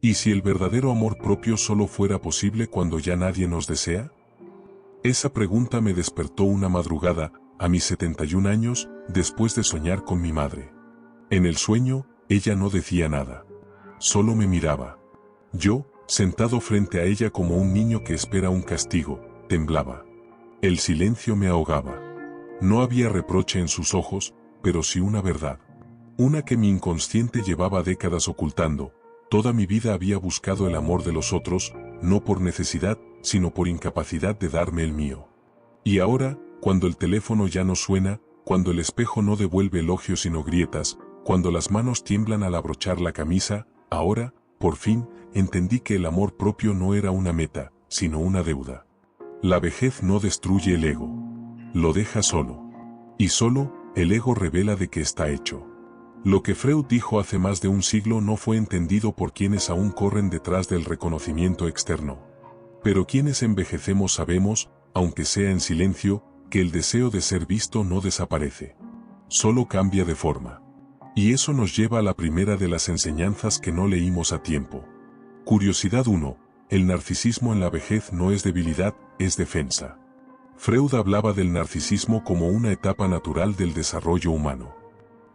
¿Y si el verdadero amor propio solo fuera posible cuando ya nadie nos desea? Esa pregunta me despertó una madrugada, a mis 71 años, después de soñar con mi madre. En el sueño, ella no decía nada. Solo me miraba. Yo, sentado frente a ella como un niño que espera un castigo, temblaba. El silencio me ahogaba. No había reproche en sus ojos, pero sí una verdad. Una que mi inconsciente llevaba décadas ocultando. Toda mi vida había buscado el amor de los otros, no por necesidad, sino por incapacidad de darme el mío. Y ahora, cuando el teléfono ya no suena, cuando el espejo no devuelve elogios sino grietas, cuando las manos tiemblan al abrochar la camisa, ahora, por fin, entendí que el amor propio no era una meta, sino una deuda. La vejez no destruye el ego. Lo deja solo. Y solo, el ego revela de qué está hecho. Lo que Freud dijo hace más de un siglo no fue entendido por quienes aún corren detrás del reconocimiento externo. Pero quienes envejecemos sabemos, aunque sea en silencio, que el deseo de ser visto no desaparece. Solo cambia de forma. Y eso nos lleva a la primera de las enseñanzas que no leímos a tiempo. Curiosidad 1. El narcisismo en la vejez no es debilidad, es defensa. Freud hablaba del narcisismo como una etapa natural del desarrollo humano.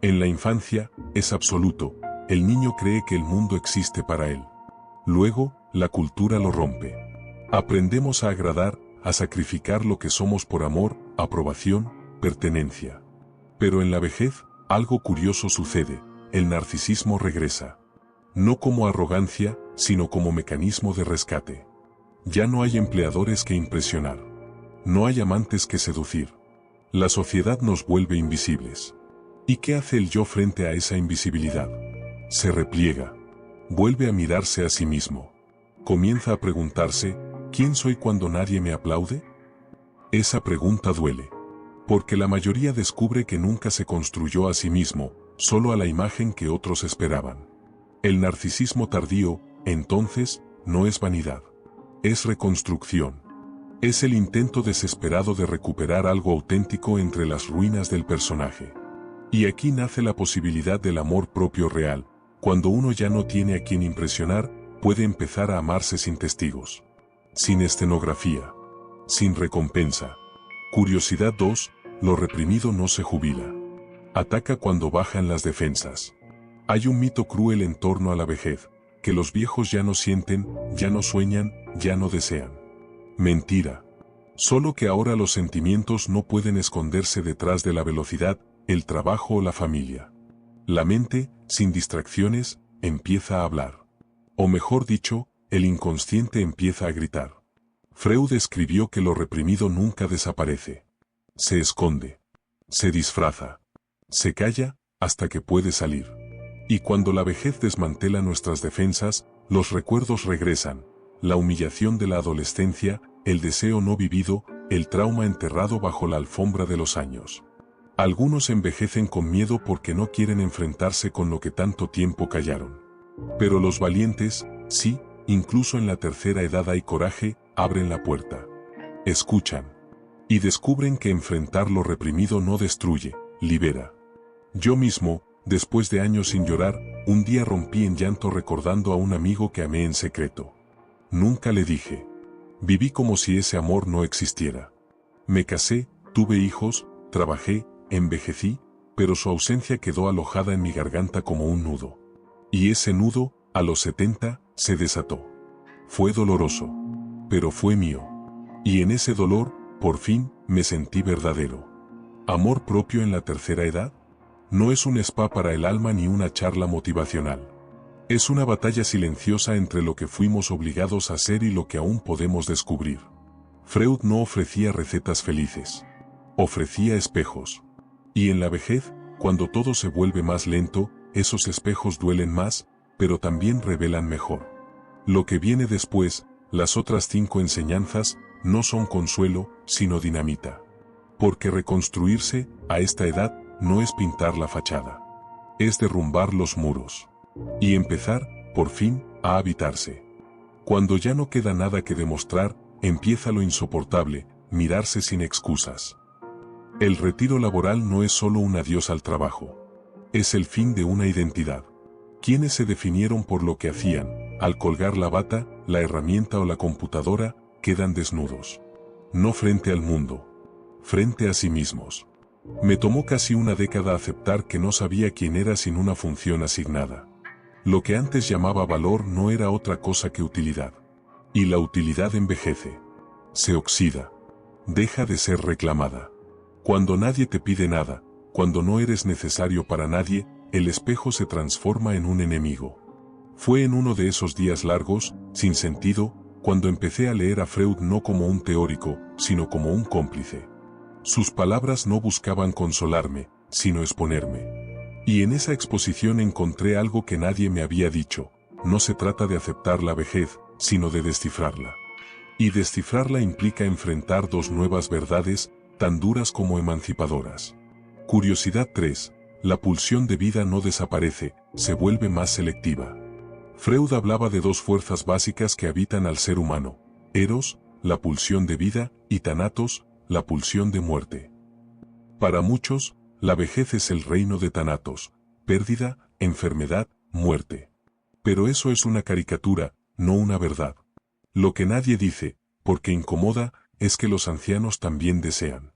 En la infancia, es absoluto, el niño cree que el mundo existe para él. Luego, la cultura lo rompe. Aprendemos a agradar, a sacrificar lo que somos por amor, aprobación, pertenencia. Pero en la vejez, algo curioso sucede, el narcisismo regresa. No como arrogancia, sino como mecanismo de rescate. Ya no hay empleadores que impresionar. No hay amantes que seducir. La sociedad nos vuelve invisibles. ¿Y qué hace el yo frente a esa invisibilidad? Se repliega. Vuelve a mirarse a sí mismo. Comienza a preguntarse, ¿quién soy cuando nadie me aplaude? Esa pregunta duele. Porque la mayoría descubre que nunca se construyó a sí mismo, solo a la imagen que otros esperaban. El narcisismo tardío, entonces, no es vanidad. Es reconstrucción. Es el intento desesperado de recuperar algo auténtico entre las ruinas del personaje. Y aquí nace la posibilidad del amor propio real. Cuando uno ya no tiene a quien impresionar, puede empezar a amarse sin testigos. Sin escenografía. Sin recompensa. Curiosidad 2. Lo reprimido no se jubila. Ataca cuando bajan las defensas. Hay un mito cruel en torno a la vejez, que los viejos ya no sienten, ya no sueñan, ya no desean. Mentira. Solo que ahora los sentimientos no pueden esconderse detrás de la velocidad, el trabajo o la familia. La mente, sin distracciones, empieza a hablar. O mejor dicho, el inconsciente empieza a gritar. Freud escribió que lo reprimido nunca desaparece. Se esconde. Se disfraza. Se calla, hasta que puede salir. Y cuando la vejez desmantela nuestras defensas, los recuerdos regresan. La humillación de la adolescencia, el deseo no vivido, el trauma enterrado bajo la alfombra de los años. Algunos envejecen con miedo porque no quieren enfrentarse con lo que tanto tiempo callaron. Pero los valientes, sí, incluso en la tercera edad hay coraje, abren la puerta. Escuchan. Y descubren que enfrentar lo reprimido no destruye, libera. Yo mismo, después de años sin llorar, un día rompí en llanto recordando a un amigo que amé en secreto. Nunca le dije. Viví como si ese amor no existiera. Me casé, tuve hijos, trabajé, envejecí, pero su ausencia quedó alojada en mi garganta como un nudo. Y ese nudo, a los 70, se desató. Fue doloroso. Pero fue mío. Y en ese dolor, por fin, me sentí verdadero. ¿Amor propio en la tercera edad? No es un spa para el alma ni una charla motivacional. Es una batalla silenciosa entre lo que fuimos obligados a ser y lo que aún podemos descubrir. Freud no ofrecía recetas felices. Ofrecía espejos. Y en la vejez, cuando todo se vuelve más lento, esos espejos duelen más, pero también revelan mejor. Lo que viene después, las otras 5 enseñanzas, no son consuelo, sino dinamita. Porque reconstruirse, a esta edad, no es pintar la fachada. Es derrumbar los muros. Y empezar, por fin, a habitarse. Cuando ya no queda nada que demostrar, empieza lo insoportable, mirarse sin excusas. El retiro laboral no es solo un adiós al trabajo. Es el fin de una identidad. Quienes se definieron por lo que hacían, Al colgar la bata, la herramienta o la computadora, quedan desnudos. No frente al mundo, frente a sí mismos. Me tomó casi una década aceptar que no sabía quién era sin una función asignada. Lo que antes llamaba valor no era otra cosa que utilidad. Y la utilidad envejece. Se oxida. Deja de ser reclamada. Cuando nadie te pide nada, cuando no eres necesario para nadie, el espejo se transforma en un enemigo. Fue en uno de esos días largos, sin sentido, cuando empecé a leer a Freud no como un teórico, sino como un cómplice. Sus palabras no buscaban consolarme, sino exponerme. Y en esa exposición encontré algo que nadie me había dicho: no se trata de aceptar la vejez, sino de descifrarla. Y descifrarla implica enfrentar dos nuevas verdades, tan duras como emancipadoras. Curiosidad 3. La pulsión de vida no desaparece, se vuelve más selectiva. Freud hablaba de dos fuerzas básicas que habitan al ser humano: Eros, la pulsión de vida, y Thanatos, la pulsión de muerte. Para muchos, la vejez es el reino de Thanatos: pérdida, enfermedad, muerte. Pero eso es una caricatura, no una verdad. Lo que nadie dice, porque incomoda, es que los ancianos también desean.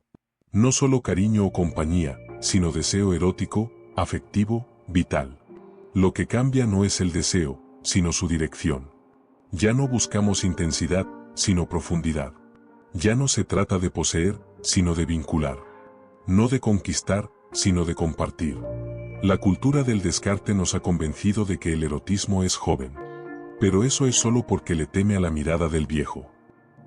No solo cariño o compañía, sino deseo erótico, afectivo, vital. Lo que cambia no es el deseo, sino su dirección. Ya no buscamos intensidad, sino profundidad. Ya no se trata de poseer, sino de vincular. No de conquistar, sino de compartir. La cultura del descarte nos ha convencido de que el erotismo es joven. Pero eso es solo porque le teme a la mirada del viejo.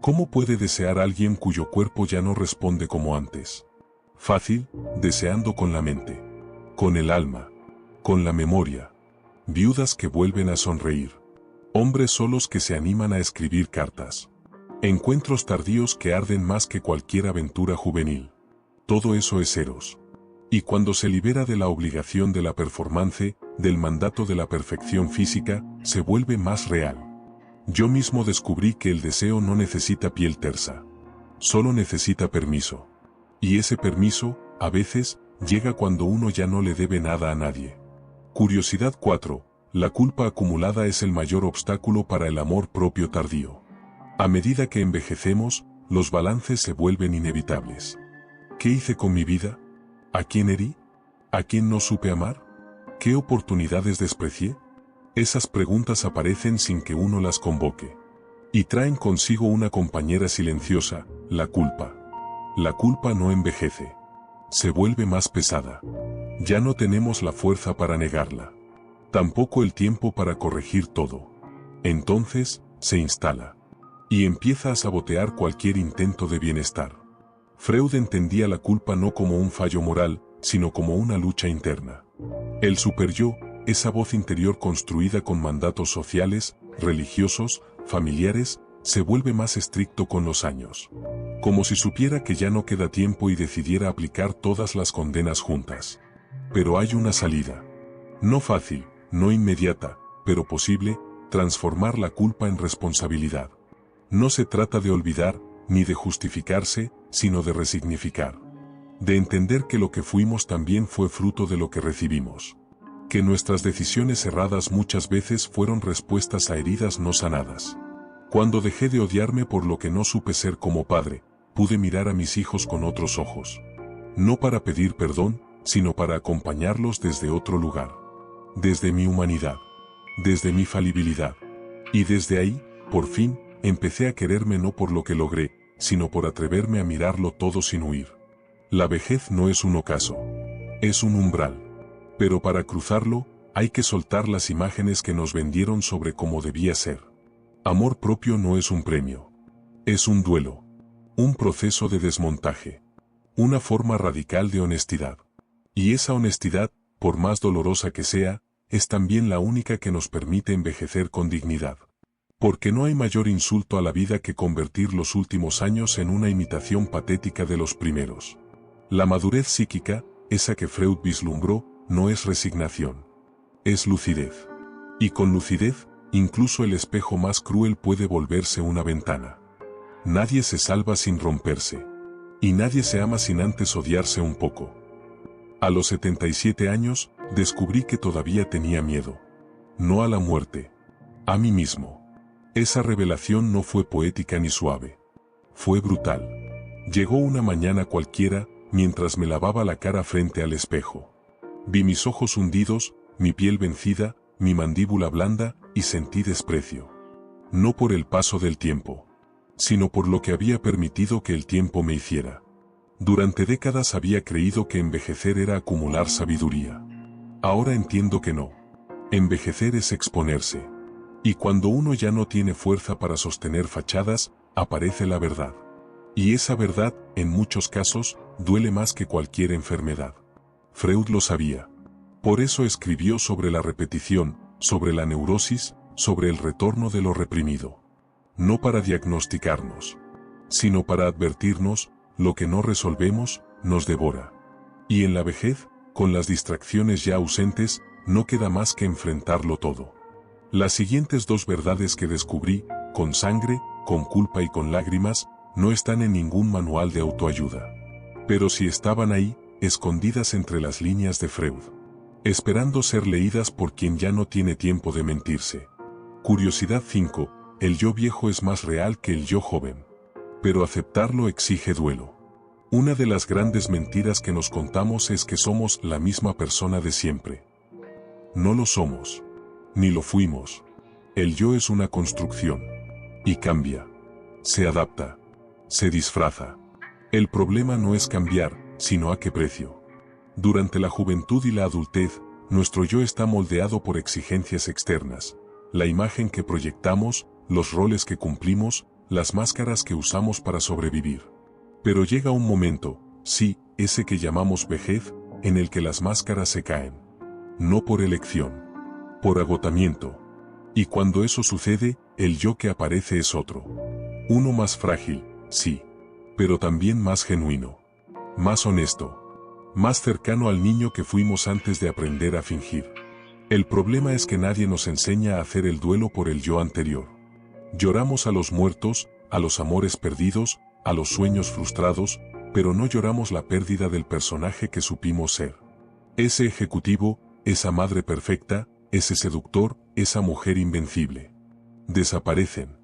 ¿Cómo puede desear a alguien cuyo cuerpo ya no responde como antes? Fácil, deseando con la mente, con el alma, con la memoria. Viudas que vuelven a sonreír. Hombres solos que se animan a escribir cartas. Encuentros tardíos que arden más que cualquier aventura juvenil. Todo eso es Eros. Y cuando se libera de la obligación de la performance, del mandato de la perfección física, se vuelve más real. Yo mismo descubrí que el deseo no necesita piel tersa. Solo necesita permiso. Y ese permiso, a veces, llega cuando uno ya no le debe nada a nadie. Curiosidad 4. La culpa acumulada es el mayor obstáculo para el amor propio tardío. A medida que envejecemos, los balances se vuelven inevitables. ¿Qué hice con mi vida? ¿A quién herí? ¿A quién no supe amar? ¿Qué oportunidades desprecié? Esas preguntas aparecen sin que uno las convoque. Y traen consigo una compañera silenciosa: la culpa. La culpa no envejece. Se vuelve más pesada. Ya no tenemos la fuerza para negarla. Tampoco el tiempo para corregir todo. Entonces, se instala. Y empieza a sabotear cualquier intento de bienestar. Freud entendía la culpa no como un fallo moral, sino como una lucha interna. El superyo, esa voz interior construida con mandatos sociales, religiosos, familiares, se vuelve más estricto con los años. Como si supiera que ya no queda tiempo y decidiera aplicar todas las condenas juntas. Pero hay una salida. No fácil, no inmediata, pero posible: transformar la culpa en responsabilidad. No se trata de olvidar, ni de justificarse, sino de resignificar. De entender que lo que fuimos también fue fruto de lo que recibimos. Que nuestras decisiones erradas muchas veces fueron respuestas a heridas no sanadas. Cuando dejé de odiarme por lo que no supe ser como padre, pude mirar a mis hijos con otros ojos. No para pedir perdón, sino para acompañarlos desde otro lugar. Desde mi humanidad. Desde mi falibilidad. Y desde ahí, por fin, empecé a quererme no por lo que logré, sino por atreverme a mirarlo todo sin huir. La vejez no es un ocaso. Es un umbral. Pero para cruzarlo, hay que soltar las imágenes que nos vendieron sobre cómo debía ser. Amor propio no es un premio. Es un duelo. Un proceso de desmontaje. Una forma radical de honestidad. Y esa honestidad, por más dolorosa que sea, es también la única que nos permite envejecer con dignidad. Porque no hay mayor insulto a la vida que convertir los últimos años en una imitación patética de los primeros. La madurez psíquica, esa que Freud vislumbró, no es resignación. Es lucidez. Y con lucidez, incluso el espejo más cruel puede volverse una ventana. Nadie se salva sin romperse. Y nadie se ama sin antes odiarse un poco. A los 77 años, descubrí que todavía tenía miedo. No a la muerte. A mí mismo. Esa revelación no fue poética ni suave. Fue brutal. Llegó una mañana cualquiera, mientras me lavaba la cara frente al espejo. Vi mis ojos hundidos, mi piel vencida, mi mandíbula blanda, y sentí desprecio. No por el paso del tiempo, sino por lo que había permitido que el tiempo me hiciera. Durante décadas había creído que envejecer era acumular sabiduría. Ahora entiendo que no. Envejecer es exponerse. Y cuando uno ya no tiene fuerza para sostener fachadas, aparece la verdad. Y esa verdad, en muchos casos, duele más que cualquier enfermedad. Freud lo sabía. Por eso escribió sobre la repetición, sobre la neurosis, sobre el retorno de lo reprimido. No para diagnosticarnos, sino para advertirnos, lo que no resolvemos, nos devora. Y en la vejez, con las distracciones ya ausentes, no queda más que enfrentarlo todo. Las siguientes dos verdades que descubrí, con sangre, con culpa y con lágrimas, no están en ningún manual de autoayuda. Pero sí estaban ahí, escondidas entre las líneas de Freud, esperando ser leídas por quien ya no tiene tiempo de mentirse. Curiosidad 5. El yo viejo es más real que el yo joven. Pero aceptarlo exige duelo. Una de las grandes mentiras que nos contamos es que somos la misma persona de siempre. No lo somos. Ni lo fuimos. El yo es una construcción. Y cambia. Se adapta. Se disfraza. El problema no es cambiar, sino a qué precio. Durante la juventud y la adultez, nuestro yo está moldeado por exigencias externas, la imagen que proyectamos, los roles que cumplimos, las máscaras que usamos para sobrevivir. Pero llega un momento, sí, ese que llamamos vejez, en el que las máscaras se caen. No por elección. Por agotamiento. Y cuando eso sucede, el yo que aparece es otro. Uno más frágil, sí. Pero también más genuino. Más honesto. Más cercano al niño que fuimos antes de aprender a fingir. El problema es que nadie nos enseña a hacer el duelo por el yo anterior. Lloramos a los muertos, a los amores perdidos, a los sueños frustrados, pero no lloramos la pérdida del personaje que supimos ser. Ese ejecutivo, esa madre perfecta, ese seductor, esa mujer invencible. Desaparecen.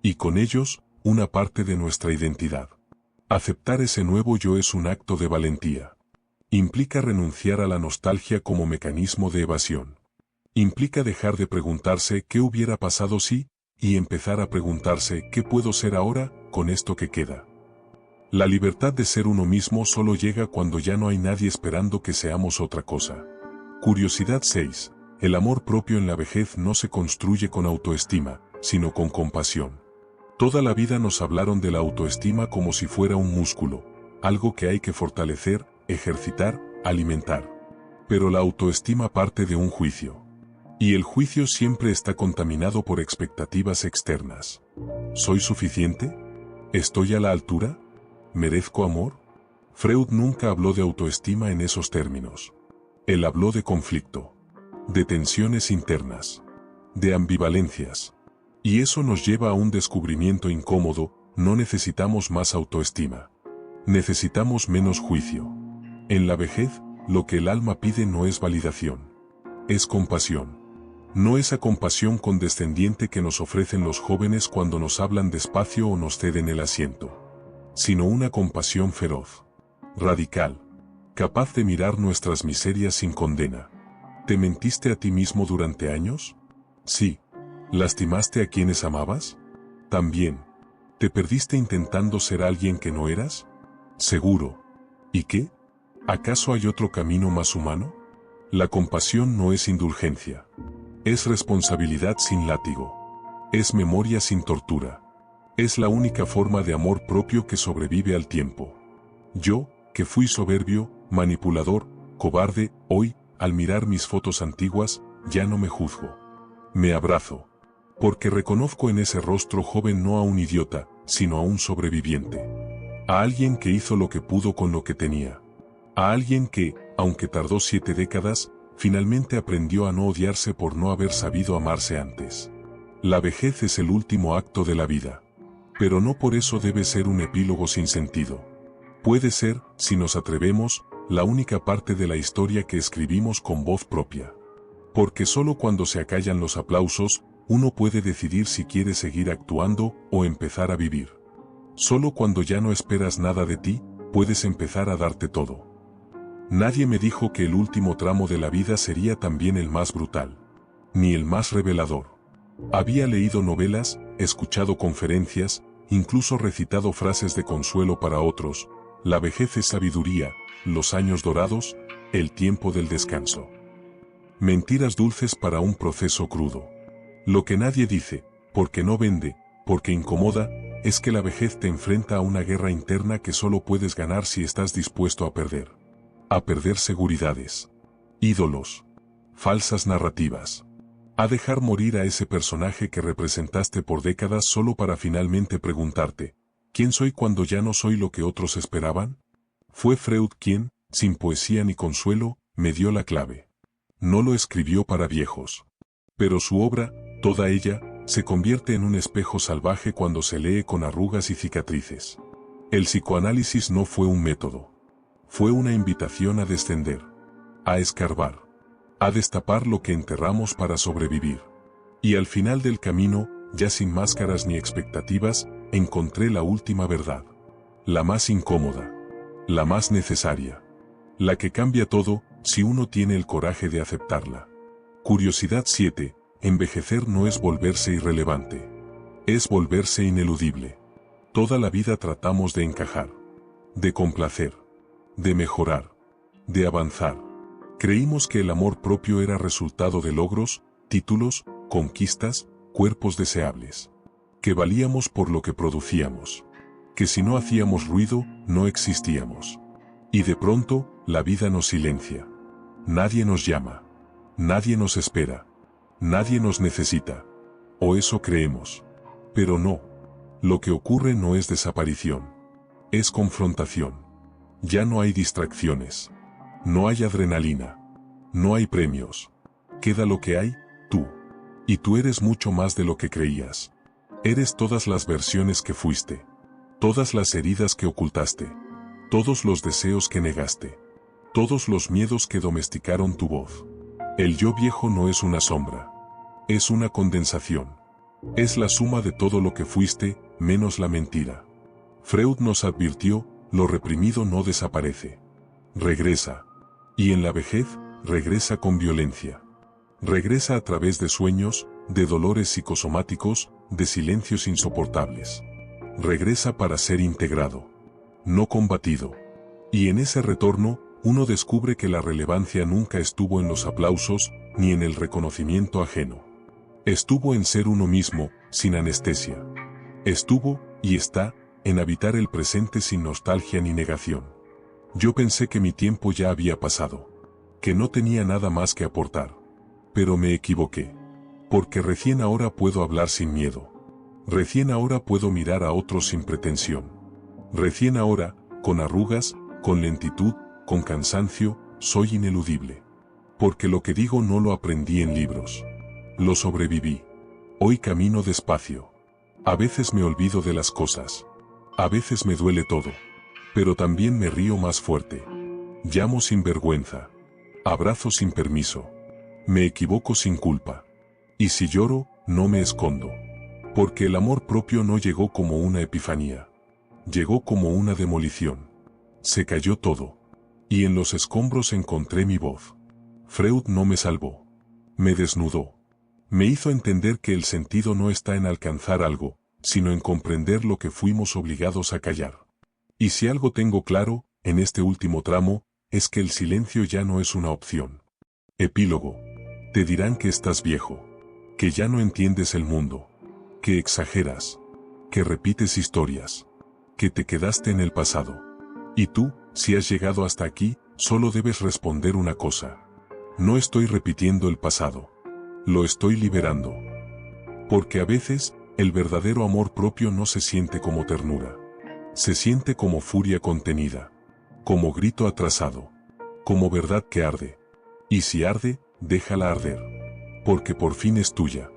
Y con ellos, una parte de nuestra identidad. Aceptar ese nuevo yo es un acto de valentía. Implica renunciar a la nostalgia como mecanismo de evasión. Implica dejar de preguntarse qué hubiera pasado si, y empezar a preguntarse qué puedo ser ahora, con esto que queda. La libertad de ser uno mismo solo llega cuando ya no hay nadie esperando que seamos otra cosa. Curiosidad 6. El amor propio en la vejez no se construye con autoestima, sino con compasión. Toda la vida nos hablaron de la autoestima como si fuera un músculo, algo que hay que fortalecer, ejercitar, alimentar. Pero la autoestima parte de un juicio. Y el juicio siempre está contaminado por expectativas externas. ¿Soy suficiente? ¿Estoy a la altura? ¿Merezco amor? Freud nunca habló de autoestima en esos términos. Él habló de conflicto, de tensiones internas, de ambivalencias. Y eso nos lleva a un descubrimiento incómodo: no necesitamos más autoestima. Necesitamos menos juicio. En la vejez, lo que el alma pide no es validación. Es compasión. No esa compasión condescendiente que nos ofrecen los jóvenes cuando nos hablan despacio o nos ceden el asiento. Sino una compasión feroz. Radical. Capaz de mirar nuestras miserias sin condena. ¿Te mentiste a ti mismo durante años? Sí. ¿Lastimaste a quienes amabas? También. ¿Te perdiste intentando ser alguien que no eras? Seguro. ¿Y qué? ¿Acaso hay otro camino más humano? La compasión no es indulgencia. Es responsabilidad sin látigo. Es memoria sin tortura. Es la única forma de amor propio que sobrevive al tiempo. Yo, que fui soberbio, manipulador, cobarde, hoy, al mirar mis fotos antiguas, ya no me juzgo. Me abrazo. Porque reconozco en ese rostro joven no a un idiota, sino a un sobreviviente. A alguien que hizo lo que pudo con lo que tenía. A alguien que, aunque tardó 7 décadas, finalmente aprendió a no odiarse por no haber sabido amarse antes. La vejez es el último acto de la vida. Pero no por eso debe ser un epílogo sin sentido. Puede ser, si nos atrevemos, la única parte de la historia que escribimos con voz propia. Porque solo cuando se acallan los aplausos, uno puede decidir si quiere seguir actuando o empezar a vivir. Solo cuando ya no esperas nada de ti, puedes empezar a darte todo. Nadie me dijo que el último tramo de la vida sería también el más brutal, ni el más revelador. Había leído novelas, escuchado conferencias, incluso recitado frases de consuelo para otros. La vejez es sabiduría, los años dorados, el tiempo del descanso. Mentiras dulces para un proceso crudo. Lo que nadie dice, porque no vende, porque incomoda, es que la vejez te enfrenta a una guerra interna que solo puedes ganar si estás dispuesto a perder. A perder seguridades, ídolos, falsas narrativas. A dejar morir a ese personaje que representaste por décadas solo para finalmente preguntarte, ¿quién soy cuando ya no soy lo que otros esperaban? Fue Freud quien, sin poesía ni consuelo, me dio la clave. No lo escribió para viejos. Pero su obra, toda ella, se convierte en un espejo salvaje cuando se lee con arrugas y cicatrices. El psicoanálisis no fue un método. Fue una invitación a descender, a escarbar, a destapar lo que enterramos para sobrevivir. Y al final del camino, ya sin máscaras ni expectativas, encontré la última verdad. La más incómoda. La más necesaria. La que cambia todo, si uno tiene el coraje de aceptarla. Curiosidad 7. Envejecer no es volverse irrelevante. Es volverse ineludible. Toda la vida tratamos de encajar. De complacer. De mejorar. De avanzar. Creímos que el amor propio era resultado de logros, títulos, conquistas, cuerpos deseables. Que valíamos por lo que producíamos. Que si no hacíamos ruido, no existíamos. Y de pronto, la vida nos silencia. Nadie nos llama. Nadie nos espera. Nadie nos necesita. O eso creemos. Pero no. Lo que ocurre no es desaparición. Es confrontación. Ya no hay distracciones. No hay adrenalina. No hay premios. Queda lo que hay, tú. Y tú eres mucho más de lo que creías. Eres todas las versiones que fuiste. Todas las heridas que ocultaste. Todos los deseos que negaste. Todos los miedos que domesticaron tu voz. El yo viejo no es una sombra. Es una condensación. Es la suma de todo lo que fuiste, menos la mentira. Freud nos advirtió, lo reprimido no desaparece. Regresa. Y en la vejez, regresa con violencia. Regresa a través de sueños, de dolores psicosomáticos, de silencios insoportables. Regresa para ser integrado. No combatido. Y en ese retorno, uno descubre que la relevancia nunca estuvo en los aplausos, ni en el reconocimiento ajeno. Estuvo en ser uno mismo, sin anestesia. Estuvo, y está, en habitar el presente sin nostalgia ni negación. Yo pensé que mi tiempo ya había pasado. Que no tenía nada más que aportar. Pero me equivoqué. Porque recién ahora puedo hablar sin miedo. Recién ahora puedo mirar a otros sin pretensión. Recién ahora, con arrugas, con lentitud, con cansancio, soy ineludible. Porque lo que digo no lo aprendí en libros. Lo sobreviví. Hoy camino despacio. A veces me olvido de las cosas. A veces me duele todo. Pero también me río más fuerte. Llamo sin vergüenza. Abrazo sin permiso. Me equivoco sin culpa. Y si lloro, no me escondo. Porque el amor propio no llegó como una epifanía. Llegó como una demolición. Se cayó todo. Y en los escombros encontré mi voz. Freud no me salvó. Me desnudó. Me hizo entender que el sentido no está en alcanzar algo, sino en comprender lo que fuimos obligados a callar. Y si algo tengo claro, en este último tramo, es que el silencio ya no es una opción. Epílogo. Te dirán que estás viejo. Que ya no entiendes el mundo. Que exageras. Que repites historias. Que te quedaste en el pasado. Y tú, si has llegado hasta aquí, solo debes responder una cosa. No estoy repitiendo el pasado. Lo estoy liberando. Porque a veces, el verdadero amor propio no se siente como ternura. Se siente como furia contenida. Como grito atrasado. Como verdad que arde. Y si arde, déjala arder. Porque por fin es tuya.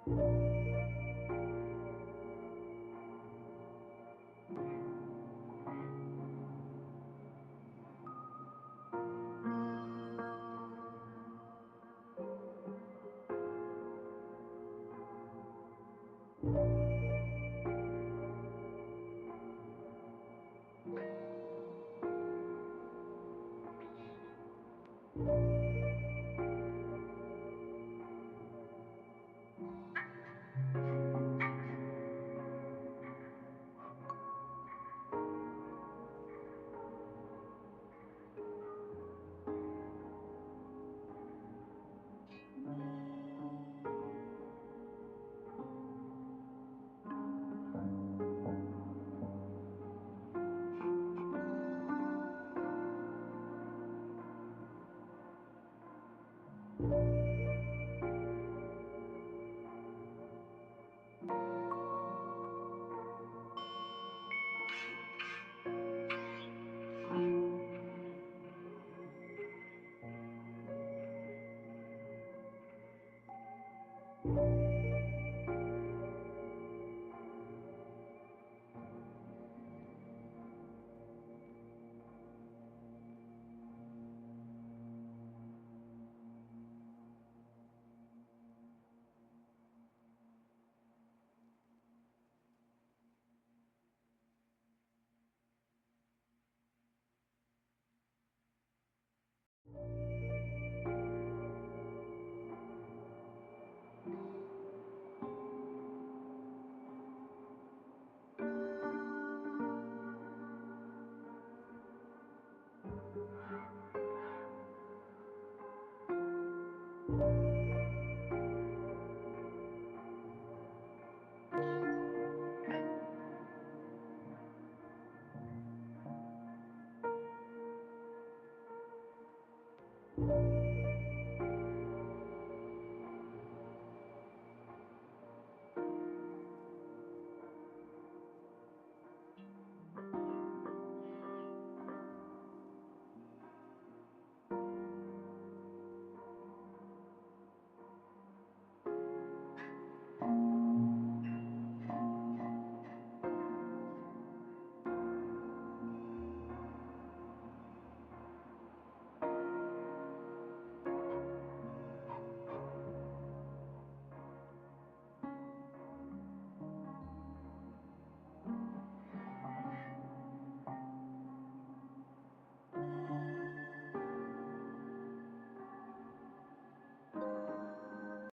you.